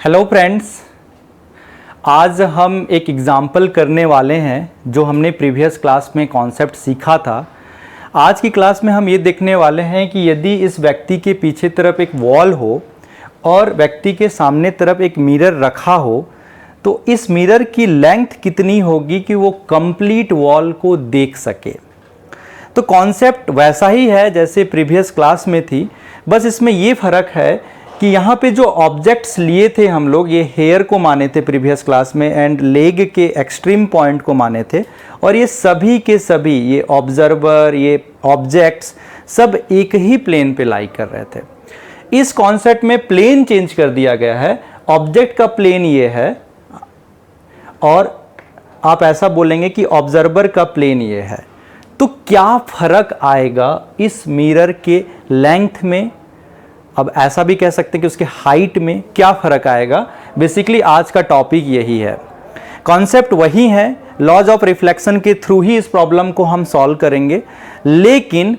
Hello friends, आज हम एक एग्ज़ाम्पल करने वाले हैं जो हमने प्रीवियस क्लास में कॉन्सेप्ट सीखा था। आज की क्लास में हम ये देखने वाले हैं कि यदि इस व्यक्ति के पीछे तरफ एक वॉल हो और व्यक्ति के सामने तरफ एक मिरर रखा हो तो इस मिरर की लेंथ कितनी होगी कि वो कंप्लीट वॉल को देख सके। तो कॉन्सेप्ट वैसा ही है जैसे प्रीवियस क्लास में थी, बस इसमें ये फ़र्क है कि यहाँ पे जो ऑब्जेक्ट्स लिए थे हम लोग, ये हेयर को माने थे प्रीवियस क्लास में एंड लेग के एक्सट्रीम पॉइंट को माने थे, और ये सभी के सभी ये ऑब्जर्वर, ये ऑब्जेक्ट्स सब एक ही प्लेन पे लाई कर रहे थे। इस कॉन्सेप्ट में प्लेन चेंज कर दिया गया है, ऑब्जेक्ट का प्लेन ये है और आप ऐसा बोलेंगे कि ऑब्जर्वर का प्लेन ये है। तो क्या फर्क आएगा इस मिरर के लेंथ में, अब ऐसा भी कह सकते हैं कि उसके हाइट में क्या फ़र्क आएगा। बेसिकली आज का टॉपिक यही है, कॉन्सेप्ट वही है, लॉज ऑफ रिफ्लेक्शन के थ्रू ही इस प्रॉब्लम को हम सॉल्व करेंगे। लेकिन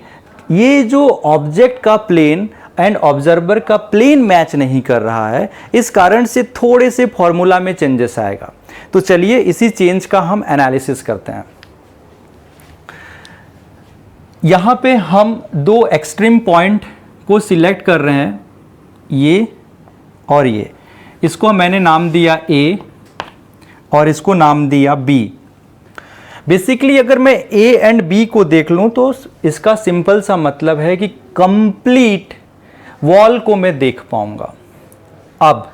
ये जो ऑब्जेक्ट का प्लेन एंड ऑब्जर्वर का प्लेन मैच नहीं कर रहा है, इस कारण से थोड़े से फॉर्मूला में चेंजेस आएगा। तो चलिए इसी चेंज का हम एनालिसिस करते हैं। यहाँ पे हम दो एक्सट्रीम पॉइंट को सिलेक्ट कर रहे हैं, ये और ये। इसको मैंने नाम दिया A और इसको नाम दिया B। बेसिकली अगर मैं A एंड B को देख लूं तो इसका सिंपल सा मतलब है कि कंप्लीट वॉल को मैं देख पाऊंगा। अब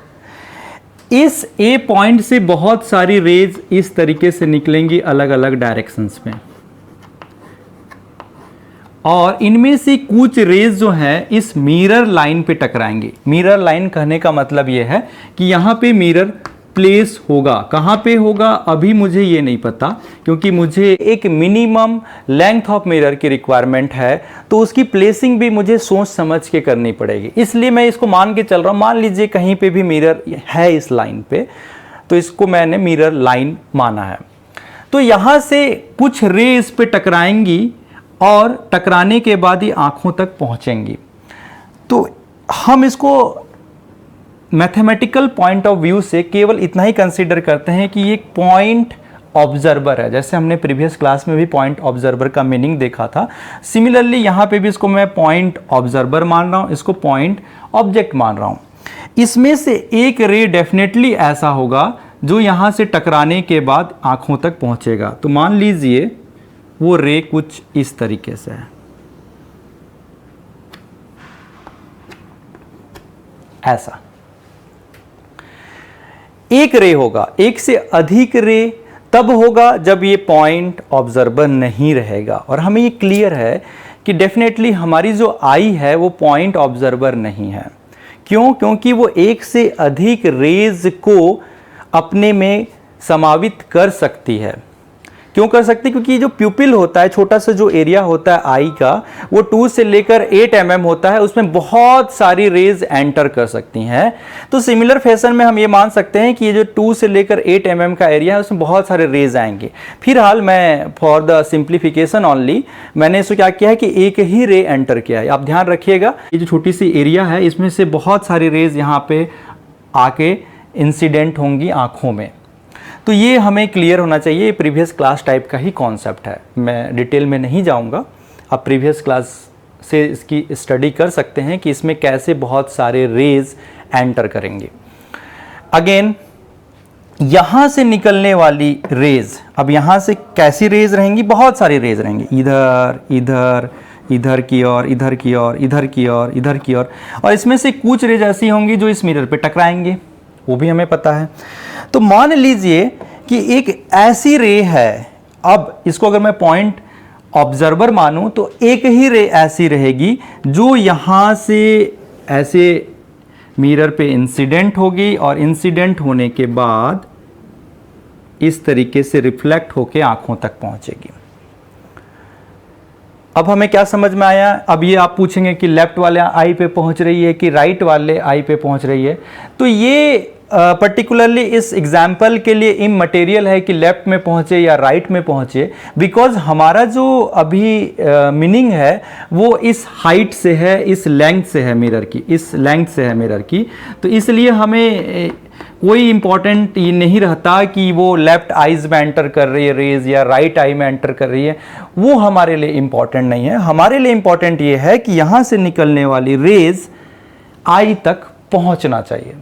इस A पॉइंट से बहुत सारी रेज इस तरीके से निकलेंगी अलग अलग डायरेक्शंस में, और इनमें से कुछ रेज जो हैं इस मिरर लाइन पे टकराएंगे। मिरर लाइन कहने का मतलब यह है कि यहाँ पे मिरर प्लेस होगा। कहाँ पे होगा अभी मुझे ये नहीं पता, क्योंकि मुझे एक मिनिमम लेंथ ऑफ मिरर की रिक्वायरमेंट है, तो उसकी प्लेसिंग भी मुझे सोच समझ के करनी पड़ेगी। इसलिए मैं इसको मान के चल रहा हूँ। मान लीजिए कहीं पे भी मिरर है इस लाइन पे, तो इसको मैंने मिरर लाइन माना है। तो यहाँ से कुछ रे इस पे टकराएंगी और टकराने के बाद ही आंखों तक पहुंचेंगी। तो हम इसको मैथमेटिकल पॉइंट ऑफ व्यू से केवल इतना ही कंसीडर करते हैं कि ये पॉइंट ऑब्जर्वर है। जैसे हमने प्रीवियस क्लास में भी पॉइंट ऑब्जर्वर का मीनिंग देखा था, सिमिलरली यहाँ पे भी इसको मैं पॉइंट ऑब्जर्वर मान रहा हूँ, इसको पॉइंट ऑब्जेक्ट मान रहा हूँ। इसमें से एक रे डेफिनेटली ऐसा होगा जो यहाँ से टकराने के बाद आंखों तक पहुँचेगा। तो मान लीजिए वो रे कुछ इस तरीके से है, ऐसा एक रे होगा। एक से अधिक रे तब होगा जब ये पॉइंट ऑब्जर्वर नहीं रहेगा, और हमें ये क्लियर है कि डेफिनेटली हमारी जो आई है वो पॉइंट ऑब्जर्वर नहीं है। क्यों? क्योंकि वो एक से अधिक रेज को अपने में समावित कर सकती है। क्यों कर सकती? क्योंकि जो प्यूपिल होता है, छोटा सा जो एरिया होता है आई का, वो 2 से लेकर 8 mm होता है, उसमें बहुत सारी रेज एंटर कर सकती हैं। तो सिमिलर फैशन में हम ये मान सकते हैं कि ये जो 2 से लेकर 8 mm का एरिया है उसमें बहुत सारे रेज आएंगे। फिलहाल मैं फॉर द सिंप्लीफिकेशन ओनली मैंने इसको क्या किया है कि एक ही रे एंटर किया है। आप ध्यान रखिएगा, ये जो छोटी सी एरिया है इसमें से बहुत सारी रेज यहाँ पे आके इंसिडेंट होंगी आँखों में। तो ये हमें क्लियर होना चाहिए। ये प्रीवियस क्लास टाइप का ही कॉन्सेप्ट है, मैं डिटेल में नहीं जाऊंगा। आप प्रीवियस क्लास से इसकी स्टडी कर सकते हैं कि इसमें कैसे बहुत सारे रेज एंटर करेंगे। अगेन यहाँ से निकलने वाली रेज, अब यहाँ से कैसी रेज रहेंगी? बहुत सारी रेज रहेंगी, इधर इधर इधर की ओर, इधर की ओर, इधर की ओर, इधर की ओर, और इसमें से कुछ रेज ऐसी होंगी जो इस मिरर पे टकराएंगे, वो भी हमें पता है। तो मान लीजिए कि एक ऐसी रे है, अब इसको अगर मैं पॉइंट ऑब्जर्वर मानूं तो एक ही रे ऐसी रहेगी जो यहाँ से ऐसे मिरर पे इंसिडेंट होगी और इंसिडेंट होने के बाद इस तरीके से रिफ्लेक्ट होके आंखों तक पहुंचेगी। अब हमें क्या समझ में आया? अब ये आप पूछेंगे कि लेफ्ट वाले आई पे पहुंच रही है कि राइट वाले आई पे पहुंच रही है। तो ये पर्टिकुलरली इस एग्जाम्पल के लिए इममटेरियल है कि लेफ्ट में पहुंचे या राइट में पहुंचे, बिकॉज हमारा जो अभी मीनिंग है वो इस हाइट से है, इस लेंथ से है मिरर की, इस लेंथ से है मिरर की। तो इसलिए हमें कोई इंपॉर्टेंट ये नहीं रहता कि वो लेफ्ट आईज में एंटर कर रही है रेज या राइट आई में एंटर कर रही है, वो हमारे लिए इंपॉर्टेंट नहीं है। हमारे लिए इंपॉर्टेंट ये है कि यहां से निकलने वाली रेज आई तक पहुंचना चाहिए।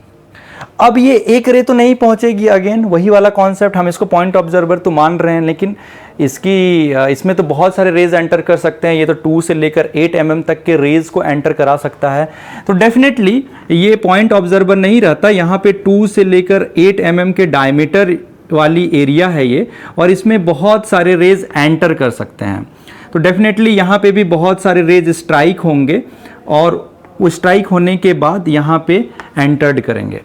अब ये एक रे तो नहीं पहुंचेगी, अगेन वही वाला कॉन्सेप्ट, हम इसको पॉइंट ऑब्जर्वर तो मान रहे हैं, लेकिन इसमें तो बहुत सारे रेज एंटर कर सकते हैं। ये तो 2 से लेकर 8 mm तक के रेज को एंटर करा सकता है। तो डेफिनेटली ये पॉइंट ऑब्जर्वर नहीं रहता। यहाँ पे 2 से लेकर 8 mm के डायमीटर वाली एरिया है ये, और इसमें बहुत सारे रेज एंटर कर सकते हैं। तो डेफिनेटली यहाँ पे भी बहुत सारे रेज स्ट्राइक होंगे, और वो स्ट्राइक होने के बाद यहाँ पे एंटर्ड करेंगे।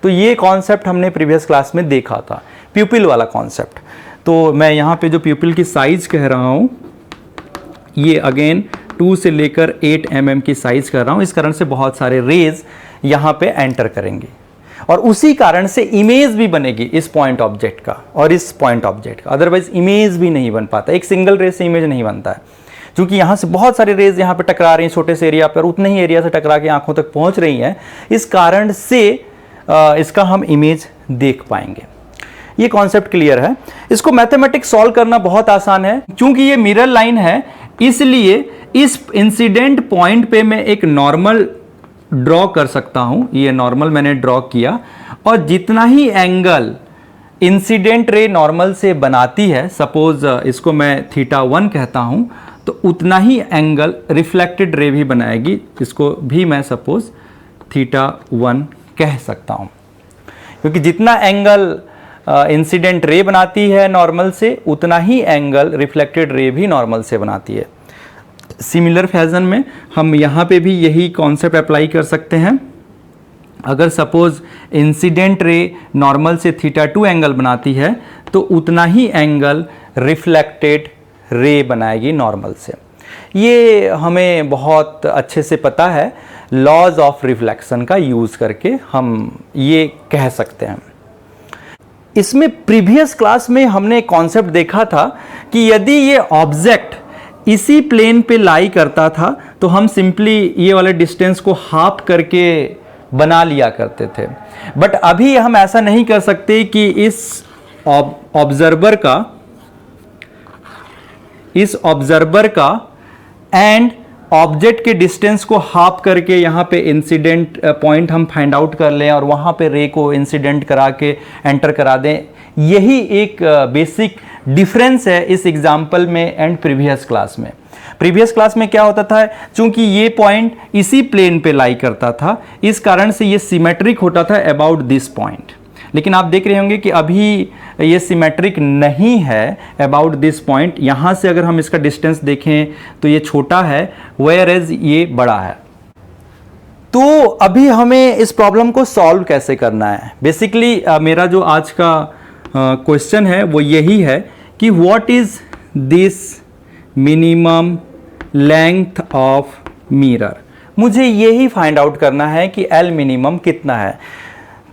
तो ये कॉन्सेप्ट हमने प्रीवियस क्लास में देखा था, प्यूपिल वाला कॉन्सेप्ट। तो मैं यहाँ पे जो प्यूपिल की साइज कह रहा हूँ, ये अगेन 2 से लेकर 8 mm की साइज कर रहा हूँ। इस कारण से बहुत सारे रेज यहाँ पे एंटर करेंगे, और उसी कारण से इमेज भी बनेगी इस पॉइंट ऑब्जेक्ट का और इस पॉइंट ऑब्जेक्ट का। अदरवाइज इमेज भी नहीं बन पाता, एक सिंगल रेज से इमेज नहीं बनता है, क्योंकि यहाँ से बहुत सारे रेज यहाँ पे टकरा रही हैं छोटे से एरिया पर, उतने ही एरिया से टकरा के आंखों तक पहुँच रही हैं। इस कारण से इसका हम इमेज देख पाएंगे। ये कॉन्सेप्ट क्लियर है। इसको मैथमेटिक्स सॉल्व करना बहुत आसान है, क्योंकि ये मिरर लाइन है, इसलिए इस इंसिडेंट पॉइंट पे मैं एक नॉर्मल ड्रॉ कर सकता हूं। ये नॉर्मल मैंने ड्रॉ किया, और जितना ही एंगल इंसिडेंट रे नॉर्मल से बनाती है, सपोज इसको मैं θ1 कहता हूं, तो उतना ही एंगल रिफ्लेक्टेड रे भी बनाएगी। इसको भी मैं सपोज θ1 कह सकता हूं, क्योंकि जितना एंगल इंसिडेंट रे बनाती है नॉर्मल से, उतना ही एंगल रिफ्लेक्टेड रे भी नॉर्मल से बनाती है। सिमिलर फैशन में हम यहाँ पे भी यही कॉन्सेप्ट अप्लाई कर सकते हैं। अगर सपोज इंसिडेंट रे नॉर्मल से θ2 एंगल बनाती है, तो उतना ही एंगल रिफ्लेक्टेड रे बनाएगी नॉर्मल से। ये हमें बहुत अच्छे से पता है, लॉज ऑफ रिफ्लेक्शन का यूज करके हम ये कह सकते हैं। इसमें प्रीवियस क्लास में हमने एक कॉन्सेप्ट देखा था कि यदि ये ऑब्जेक्ट इसी प्लेन पे लाई करता था, तो हम सिंपली ये वाले डिस्टेंस को हाफ करके बना लिया करते थे। बट अभी हम ऐसा नहीं कर सकते कि इस ऑब्जर्वर का एंड ऑब्जेक्ट के डिस्टेंस को हाफ करके यहाँ पे इंसिडेंट पॉइंट हम फाइंड आउट कर लें, और वहाँ पे रे को इंसिडेंट करा के एंटर करा दें। यही एक बेसिक डिफरेंस है इस एग्जाम्पल में एंड प्रीवियस क्लास में। प्रीवियस क्लास में क्या होता था, चूंकि ये पॉइंट इसी प्लेन पे लाई करता था, इस कारण से ये सिमेट्रिक होता था अबाउट दिस पॉइंट। लेकिन आप देख रहे होंगे कि अभी ये सिमेट्रिक नहीं है अबाउट दिस पॉइंट। यहाँ से अगर हम इसका डिस्टेंस देखें तो ये छोटा है, वेयर एज ये बड़ा है। तो अभी हमें इस प्रॉब्लम को सॉल्व कैसे करना है, बेसिकली मेरा जो आज का क्वेश्चन है वो यही है कि what is this minimum length of mirror. मुझे यही फाइंड आउट करना है कि एल मिनिमम कितना है।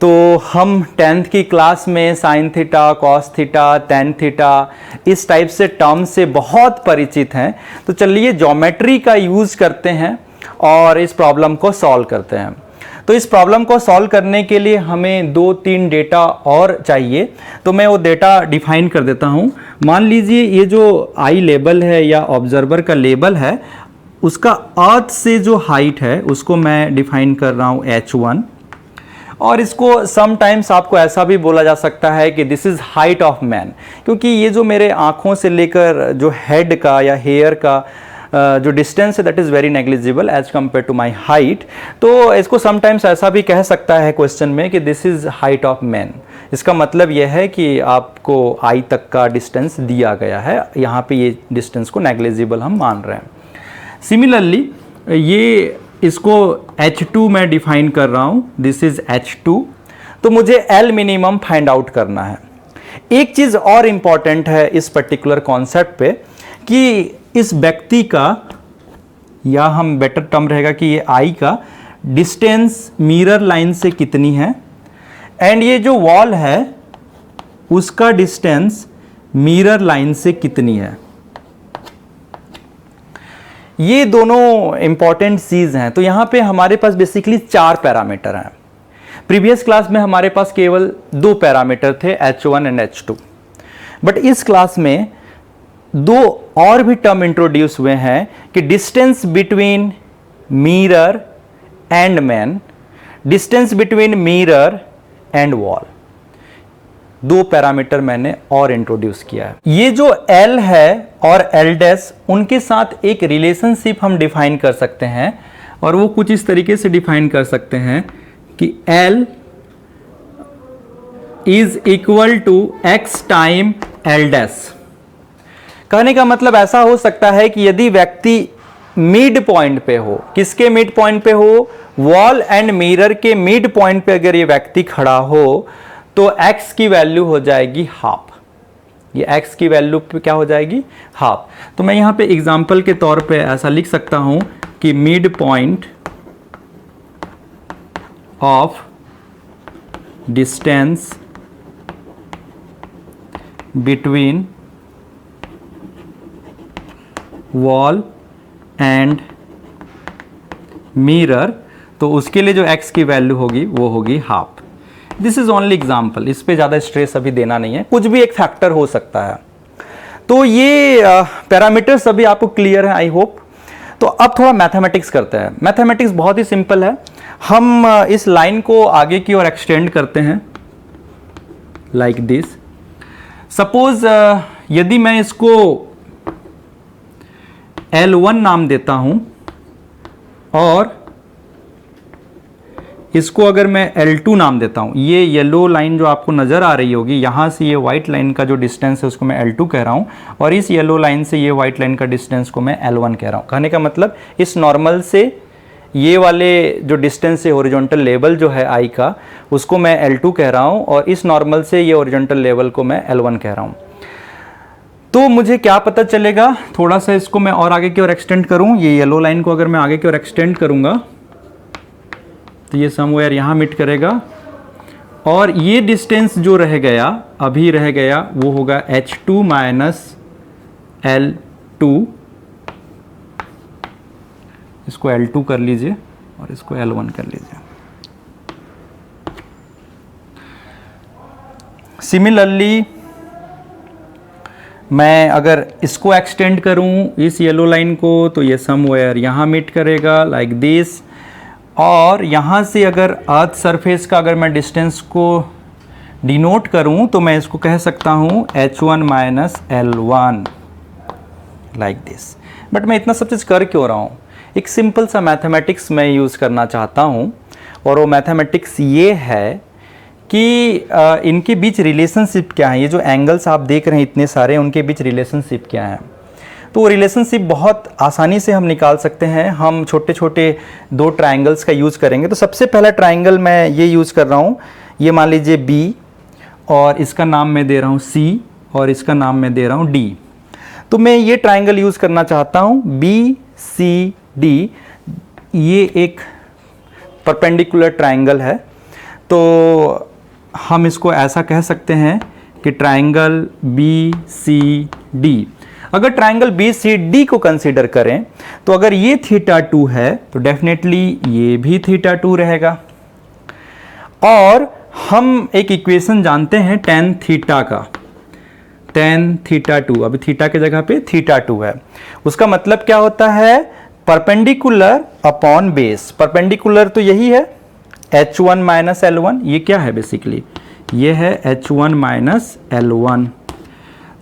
तो हम 10th की क्लास में sine theta, cos theta, tan theta इस टाइप से टर्म से बहुत परिचित हैं। तो चलिए ज्योमेट्री का यूज़ करते हैं और इस प्रॉब्लम को सॉल्व करते हैं। तो इस प्रॉब्लम को सॉल्व करने के लिए हमें 2-3 डेटा और चाहिए। तो मैं वो डेटा डिफाइन कर देता हूँ। मान लीजिए ये जो आई लेवल है या ऑब्जर्वर का लेवल है, उसका अर्थ से जो हाइट है उसको मैं डिफाइन कर रहा हूँ h1। और इसको समटाइम्स आपको ऐसा भी बोला जा सकता है कि this is height of man, क्योंकि ये जो मेरे आँखों से लेकर जो हेड का या हेयर का जो डिस्टेंस है that is very negligible as compare to my height. तो इसको समटाइम्स ऐसा भी कह सकता है क्वेश्चन में कि this is height of man. इसका मतलब यह है कि आपको आई तक का डिस्टेंस दिया गया है, यहाँ पे ये डिस्टेंस को नेग्लिजिबल हम मान रहे हैं। सिमिलरली ये इसको h2 में डिफाइन कर रहा हूँ, दिस इज h2। तो मुझे L मिनिमम फाइंड आउट करना है। एक चीज़ और इम्पॉर्टेंट है इस पर्टिकुलर कॉन्सेप्ट पे कि इस व्यक्ति का, या हम बेटर टर्म रहेगा कि ये I का डिस्टेंस मिरर लाइन से कितनी है, एंड ये जो वॉल है उसका डिस्टेंस मिरर लाइन से कितनी है। ये दोनों इंपॉर्टेंट चीज़ हैं। तो यहाँ पे हमारे पास बेसिकली 4 पैरामीटर हैं। प्रीवियस क्लास में हमारे पास केवल 2 पैरामीटर थे, H1 एंड H2, बट इस क्लास में 2 और भी टर्म इंट्रोड्यूस हुए हैं कि distance between mirror and man, distance between mirror and wall, 2 parameter मैंने और इंट्रोड्यूस किया है। ये जो L है और L डैश, उनके साथ एक रिलेशनशिप हम डिफाइन कर सकते हैं, और वो कुछ इस तरीके से डिफाइन कर सकते हैं कि L is equal to x time L dash. कहने का मतलब ऐसा हो सकता है कि यदि व्यक्ति मिड पॉइंट पे हो, किसके मिड पॉइंट पे हो, वॉल एंड मिरर के मिड पॉइंट पे अगर ये व्यक्ति खड़ा हो तो x की वैल्यू हो जाएगी हाफ। ये x की वैल्यू पे क्या हो जाएगी, हाफ। तो मैं यहां पे एग्जांपल के तौर पे ऐसा लिख सकता हूं कि mid point of distance between wall and mirror, तो उसके लिए जो x की वैल्यू होगी वो होगी half. This is only example, इस पे ज़्यादा स्ट्रेस अभी देना नहीं है, कुछ भी एक फैक्टर हो सकता है। तो ये पैरामीटर सभी आपको क्लियर है आई होप। तो अब थोड़ा मैथमेटिक्स करते हैं। मैथमेटिक्स बहुत ही सिंपल है। हम इस लाइन को आगे की ओर एक्सटेंड करते हैं लाइक दिस। सपोज यदि मैं इसको L1 नाम देता हूं और इसको अगर मैं L2 नाम देता हूं, ये येलो लाइन जो आपको नजर आ रही होगी, यहां से ये व्हाइट लाइन का जो डिस्टेंस है उसको मैं L2 कह रहा हूं, और इस येलो लाइन से ये व्हाइट लाइन का डिस्टेंस को मैं L1 कह रहा हूं। कहने का मतलब इस नॉर्मल से ये वाले जो डिस्टेंस है हॉरिजॉन्टल लेवल जो है आई का, उसको मैं L2 कह रहा हूं, और इस नॉर्मल से ये हॉरिजॉन्टल लेवल को मैं L1 कह रहा हूं। तो मुझे क्या पता चलेगा, थोड़ा सा इसको मैं और आगे की ओर एक्सटेंड करूं, ये येलो लाइन को अगर मैं आगे की ओर एक्सटेंड करूंगा तो ये समवेयर यहां मीट करेगा, और ये डिस्टेंस जो रह गया, अभी रह गया, वो होगा H2 माइनस L2। इसको L2 कर लीजिए और इसको L1 कर लीजिए। सिमिलरली मैं अगर इसको एक्सटेंड करूं इस येलो लाइन को, तो ये समवेयर यहां मीट करेगा लाइक दिस, और यहाँ से अगर अर्थ सरफेस का अगर मैं डिस्टेंस को डिनोट करूँ तो मैं इसको कह सकता हूँ H1 minus L1 like this. But मैं इतना सब चीज़ कर क्यों रहा हूँ, एक सिंपल सा मैथमेटिक्स मैं यूज़ करना चाहता हूँ, और वो मैथमेटिक्स ये है कि इनके बीच रिलेशनशिप क्या है। ये जो एंगल्स आप देख रहे हैं इतने सारे, उनके बीच रिलेशनशिप क्या है। तो रिलेशनशिप बहुत आसानी से हम निकाल सकते हैं। हम छोटे छोटे 2 ट्राइंगल्स का यूज़ करेंगे। तो सबसे पहला ट्राइंगल मैं ये यूज़ कर रहा हूँ, ये मान लीजिए B, और इसका नाम मैं दे रहा हूँ C, और इसका नाम मैं दे रहा हूँ D। तो मैं ये ट्राइंगल यूज़ करना चाहता हूँ BCD। ये एक परपेंडिकुलर ट्राइंगल है, तो हम इसको ऐसा कह सकते हैं कि ट्राइंगल BCD। अगर ट्राइंगल BCD को कंसीडर करें तो अगर ये θ2 है तो डेफिनेटली ये भी θ2 रहेगा, और हम एक इक्वेशन जानते हैं tan थीटा का, tan θ2, अभी थीटा की जगह पे θ2 है। उसका मतलब क्या होता है, परपेंडिकुलर अपॉन बेस। परपेंडिकुलर तो यही है H1 माइनस L1, ये क्या है बेसिकली, ये है H1 माइनस L1।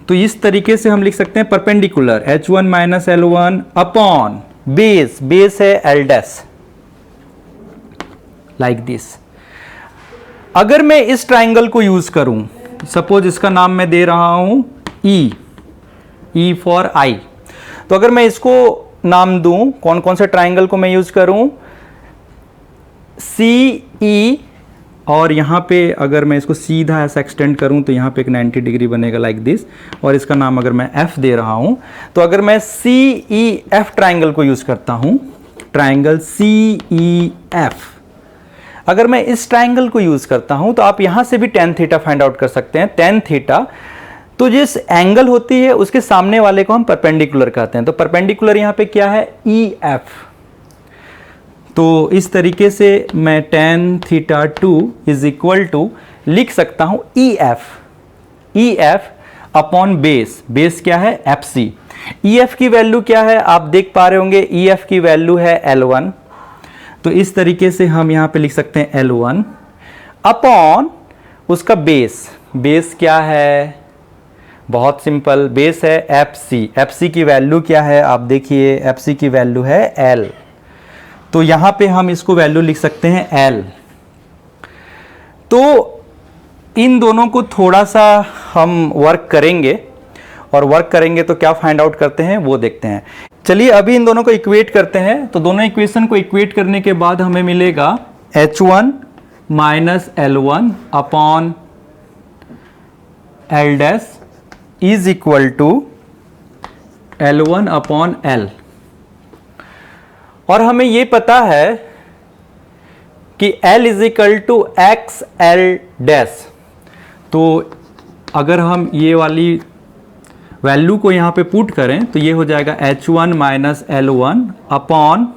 तो इस तरीके से हम लिख सकते हैं perpendicular H1 minus L1 upon base, base है L डैश लाइक दिस। अगर मैं इस ट्राइंगल को यूज करूं, सपोज इसका नाम मैं दे रहा हूं E फॉर I, तो अगर मैं इसको नाम दूं, कौन कौन से ट्राइंगल को मैं यूज करूं, CE, और यहाँ पे अगर मैं इसको सीधा ऐसा एक्सटेंड करूँ तो यहाँ पे एक 90 डिग्री बनेगा लाइक दिस, और इसका नाम अगर मैं F दे रहा हूँ, तो अगर मैं CEF ट्राइंगल को यूज़ करता हूँ, ट्राइंगल CEF, अगर मैं इस ट्राइंगल को यूज़ करता हूँ तो आप यहाँ से भी tan थीटा फाइंड आउट कर सकते हैं। tan थीटा तो जिस एंगल होती है उसके सामने वाले को हम परपेंडिकुलर कहते हैं। तो परपेंडिकुलर यहाँ पे क्या है, EF। तो इस तरीके से मैं tan theta 2 is equal to लिख सकता हूं EF अपॉन बेस क्या है FC। EF की वैल्यू क्या है आप देख पा रहे होंगे, EF की वैल्यू है L1। तो इस तरीके से हम यहां पे लिख सकते हैं L1 अपॉन उसका बेस क्या है, बहुत सिंपल, बेस है FC की वैल्यू क्या है आप देखिए, FC की वैल्यू है L। तो यहां पे हम इसको वैल्यू लिख सकते हैं L। तो इन दोनों को थोड़ा सा हम वर्क करेंगे, और वर्क करेंगे तो क्या फाइंड आउट करते हैं वो देखते हैं। चलिए अभी इन दोनों को इक्वेट करते हैं। तो दोनों इक्वेशन को इक्वेट करने के बाद हमें मिलेगा H1 minus L1 upon L dash is equal to L1 upon L। और हमें ये पता है कि L is equal to x L dash. तो अगर हम ये वाली वैल्यू को यहाँ पे पुट करें तो ये हो जाएगा H1 minus L1 upon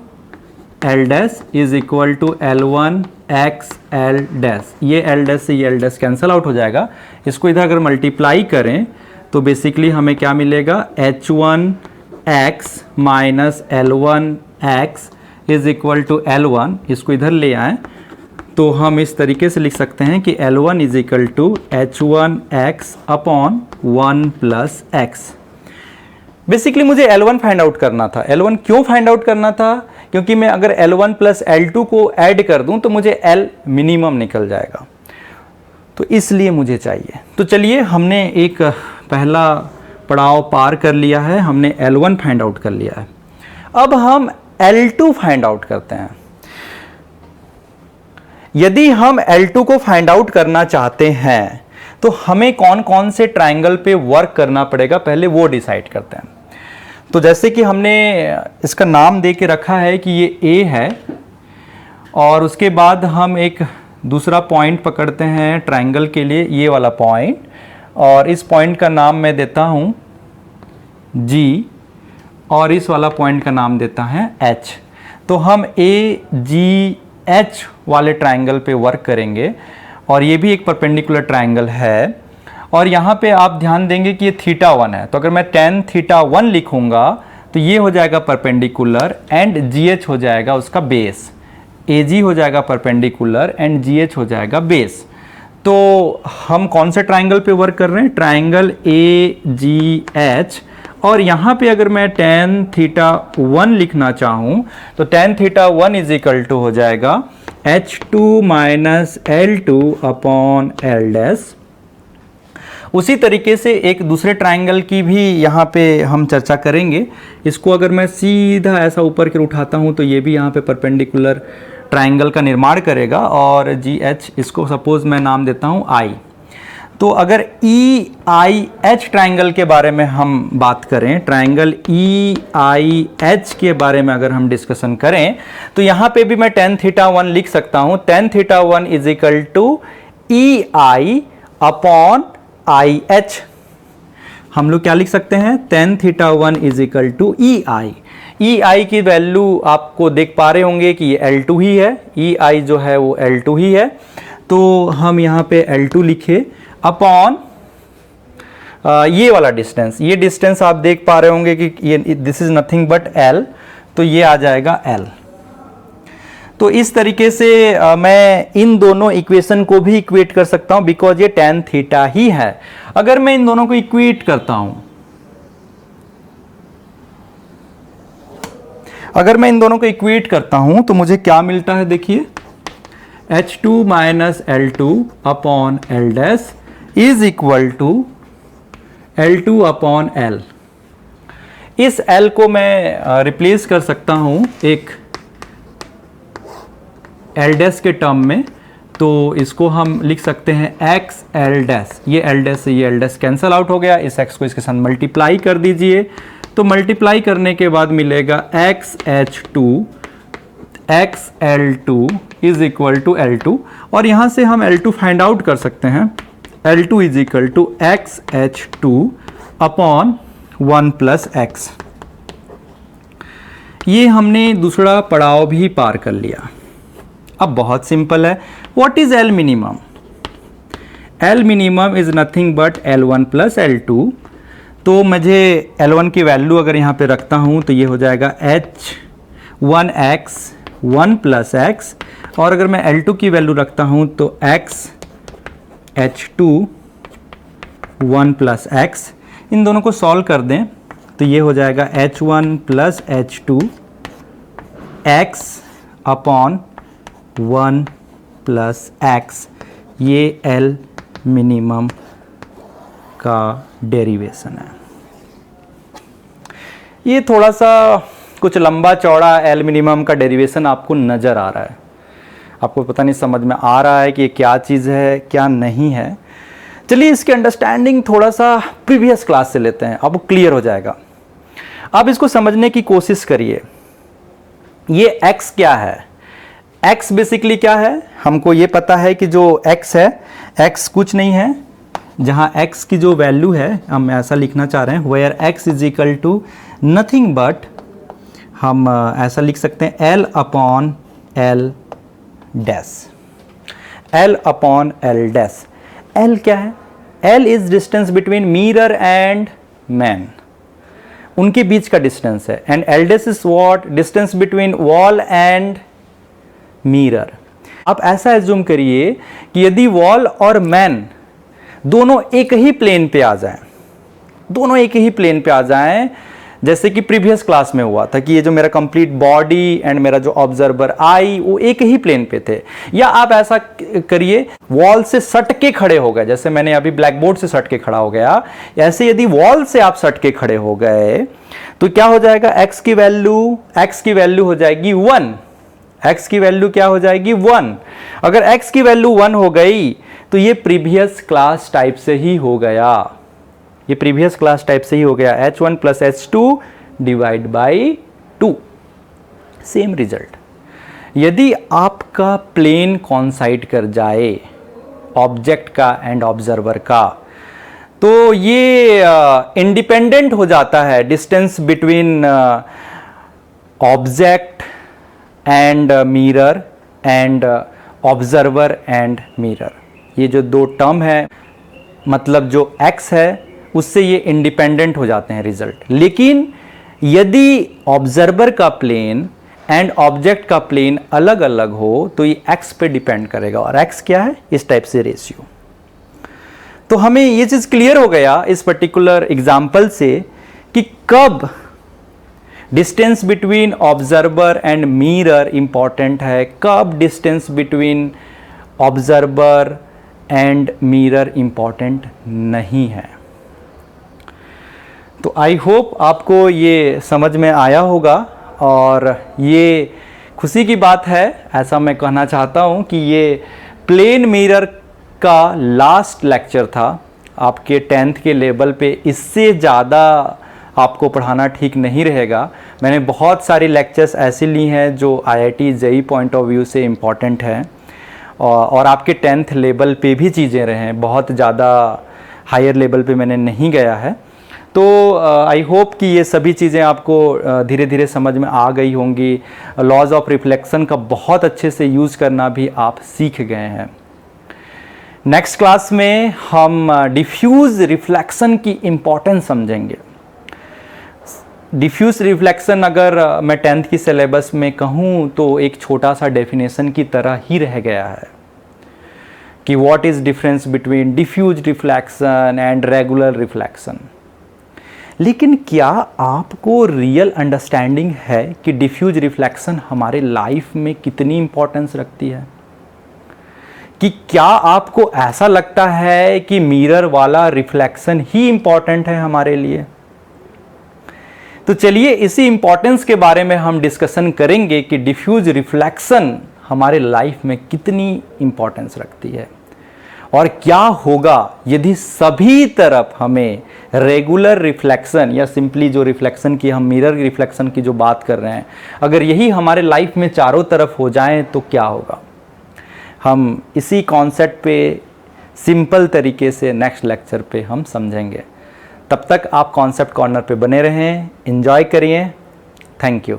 L dash is equal to L1 x L dash. ये L डैश से ये L डैश कैंसिल आउट हो जाएगा। इसको इधर अगर मल्टीप्लाई करें तो बेसिकली हमें क्या मिलेगा, H1 x minus L1 x is equal to L1। इसको इधर ले आएँ तो हम इस तरीके से लिख सकते हैं कि L1 is equal to H1 x upon 1 plus x. Basically मुझे L1 फाइंड आउट करना था। L1 क्यों फाइंड आउट करना था, क्योंकि मैं अगर L1 प्लस L2 को ऐड कर दूं तो मुझे L मिनिमम निकल जाएगा, तो इसलिए मुझे चाहिए। तो चलिए हमने एक पहला पड़ाव पार कर लिया है, हमने L1 फाइंड आउट कर लिया है। अब हम L2 फाइंड आउट करते हैं। यदि हम L2 को फाइंड आउट करना चाहते हैं तो हमें कौन कौन से ट्रायंगल पे वर्क करना पड़ेगा पहले वो डिसाइड करते हैं। तो जैसे कि हमने इसका नाम दे के रखा है कि ये A है, और उसके बाद हम एक दूसरा पॉइंट पकड़ते हैं ट्रायंगल के लिए, ये वाला पॉइंट, और इस पॉइंट का नाम मैं देता हूँ G, और इस वाला पॉइंट का नाम देता है H। तो हम AGH वाले ट्रायंगल पे वर्क करेंगे, और ये भी एक परपेंडिकुलर ट्रायंगल है। और यहाँ पे आप ध्यान देंगे कि ये थीटा 1 है, तो अगर मैं tan थीटा 1 लिखूंगा तो ये हो जाएगा परपेंडिकुलर एंड GH हो जाएगा उसका बेस। AG हो जाएगा परपेंडिकुलर एंड GH हो जाएगा बेस। तो हम कौन से ट्रायंगल पे वर्क कर रहे हैं, ट्रायंगल AGH। और यहाँ पे अगर मैं tan थीटा 1 लिखना चाहूँ तो tan theta 1 is equal to हो जाएगा H2 minus L2 upon L dash. उसी तरीके से एक दूसरे ट्रायंगल की भी यहाँ पे हम चर्चा करेंगे। इसको अगर मैं सीधा ऐसा ऊपर की उठाता हूँ तो ये भी यहाँ पे परपेंडिकुलर ट्रायंगल का निर्माण करेगा, और GH इसको सपोज मैं नाम देता हूँ I। तो अगर EIH ट्रायंगल के बारे में हम बात करें, ट्रायंगल EIH के बारे में अगर हम डिस्कशन करें तो यहाँ पे भी मैं tan थीटा 1 लिख सकता हूँ। tan theta 1 is equal to EI upon IH। हम लोग क्या लिख सकते हैं, tan theta 1 is equal to EI की वैल्यू आपको देख पा रहे होंगे कि ये L2 ही है, EI जो है वो L2 ही है। तो हम यहाँ पे L2 लिखे अपॉन ये वाला डिस्टेंस, ये डिस्टेंस आप देख पा रहे होंगे कि ये this is nothing but L, तो ये आ जाएगा L। तो इस तरीके से मैं इन दोनों इक्वेशन को भी इक्वेट कर सकता हूं बिकॉज ये tan थीटा ही है। अगर मैं इन दोनों को इक्वेट करता हूं, अगर मैं इन दोनों को इक्वेट करता हूं तो मुझे क्या मिलता है, देखिए H2 minus L2 upon L dash is equal to L2 upon L। इस L को मैं रिप्लेस कर सकता हूं एक L डैश के टर्म में, तो इसको हम लिख सकते हैं एक्स एल डैश। ये L डैश से ये L डैश कैंसल आउट हो गया, इस x को इसके साथ मल्टीप्लाई कर दीजिए, तो मल्टीप्लाई करने के बाद मिलेगा XH2 XL2 is equal to L2, और यहां से हम L2 फाइंड आउट कर सकते हैं। L2 is equal to XH2 upon 1 plus x. ये हमने दूसरा पड़ाव भी पार कर लिया। अब बहुत सिंपल है, what is L minimum? L minimum is nothing but L1 plus L2। तो मुझे L1 की वैल्यू अगर यहाँ पे रखता हूँ तो ये हो जाएगा H1x 1 प्लस x, और अगर मैं L2 की वैल्यू रखता हूँ तो x H2 1 प्लस x। इन दोनों को सॉल्व कर दें तो ये हो जाएगा H1 plus H2 x upon 1 plus x। ये L मिनिमम का डेरिवेशन है। ये थोड़ा सा कुछ लंबा चौड़ा एल मिनिमम का डेरिवेशन आपको नज़र आ रहा है, आपको पता नहीं समझ में आ रहा है कि ये क्या चीज़ है क्या नहीं है। चलिए इसकी अंडरस्टैंडिंग थोड़ा सा प्रीवियस क्लास से लेते हैं, आपको क्लियर हो जाएगा। आप इसको समझने की कोशिश करिए। ये x क्या है? x बेसिकली क्या है? हमको ये पता है कि जो x है, x कुछ नहीं है, जहाँ x की जो वैल्यू है हम ऐसा लिखना चाह रहे हैं, where x is equal to nothing but, हम ऐसा लिख सकते हैं L upon L dash. L upon L dash. L क्या है? L is distance between mirror and man, उनके बीच का डिस्टेंस है। And L dash is what? Distance between wall and mirror. आप ऐसा एज्यूम करिए कि यदि वॉल और मैन दोनों एक ही प्लेन पे आ जाएं, दोनों एक ही प्लेन पे आ जाएं, जैसे कि प्रीवियस क्लास में हुआ था कि ये जो मेरा कंप्लीट बॉडी एंड मेरा जो ऑब्जर्वर आई वो एक ही प्लेन पे थे। या आप ऐसा करिए, वॉल से सट के खड़े हो गए, जैसे मैंने अभी ब्लैक बोर्ड से सट के खड़ा हो गया, ऐसे यदि वॉल से आप सट के खड़े हो गए तो क्या हो जाएगा? x की वैल्यू हो जाएगी 1। x की वैल्यू क्या हो जाएगी? 1। अगर x की वैल्यू 1 हो गई तो ये प्रीवियस क्लास टाइप से ही हो गया, ये प्रीवियस क्लास टाइप से ही हो गया, H1 plus H2 divide by 2। Same result. यदि आपका प्लेन कॉन्साइड कर जाए ऑब्जेक्ट का एंड ऑब्जर्वर का, तो ये इंडिपेंडेंट हो जाता है distance between object and mirror and observer and mirror. ये जो दो टर्म है, मतलब जो x है उससे ये इंडिपेंडेंट हो जाते हैं रिजल्ट। लेकिन यदि ऑब्जर्वर का प्लेन एंड ऑब्जेक्ट का प्लेन अलग अलग हो तो ये x पे डिपेंड करेगा, और x क्या है? इस टाइप से रेशियो। तो हमें ये चीज क्लियर हो गया इस पर्टिकुलर एग्जाम्पल से कि कब distance between observer and mirror important है, कब distance between observer and mirror important नहीं है। तो आई होप आपको ये समझ में आया होगा, और ये खुशी की बात है, ऐसा मैं कहना चाहता हूँ कि ये प्लेन मिरर का लास्ट लेक्चर था आपके 10th के लेवल पे। इससे ज़्यादा आपको पढ़ाना ठीक नहीं रहेगा। मैंने बहुत सारी लेक्चर्स ऐसे ली हैं जो IIT JEE point of view से इम्पॉर्टेंट हैं, और आपके 10th लेवल पे भी चीज़ें रहे हैं, बहुत ज़्यादा हायर लेवल पे मैंने नहीं गया है। तो आई होप कि ये सभी चीज़ें आपको धीरे धीरे समझ में आ गई होंगी। लॉज ऑफ रिफ्लेक्शन का बहुत अच्छे से यूज़ करना भी आप सीख गए हैं। नेक्स्ट क्लास में हम डिफ्यूज़ रिफ्लेक्शन की इम्पोर्टेंस समझेंगे। डिफ्यूज़ रिफ्लेक्शन अगर मैं 10th की सिलेबस में कहूँ तो एक छोटा सा डेफिनेशन की तरह ही रह गया है कि what is difference between diffuse reflection and regular reflection. लेकिन क्या आपको रियल अंडरस्टैंडिंग है कि डिफ्यूज रिफ्लेक्शन हमारे लाइफ में कितनी इंपॉर्टेंस रखती है? कि क्या आपको ऐसा लगता है कि मिरर वाला रिफ्लेक्शन ही इंपॉर्टेंट है हमारे लिए? तो चलिए इसी इंपॉर्टेंस के बारे में हम डिस्कशन करेंगे कि डिफ्यूज रिफ्लेक्शन हमारे लाइफ में कितनी इंपॉर्टेंस रखती है, और क्या होगा यदि सभी तरफ हमें रेगुलर रिफ्लेक्शन, या सिंपली जो रिफ्लेक्शन की हम मिरर रिफ्लेक्शन की जो बात कर रहे हैं, अगर यही हमारे लाइफ में चारों तरफ हो जाएं तो क्या होगा? हम इसी कॉन्सेप्ट पे सिंपल तरीके से नेक्स्ट लेक्चर पे हम समझेंगे। तब तक आप कॉन्सेप्ट कॉर्नर पे बने रहें, एंजॉय करिए। Thank you.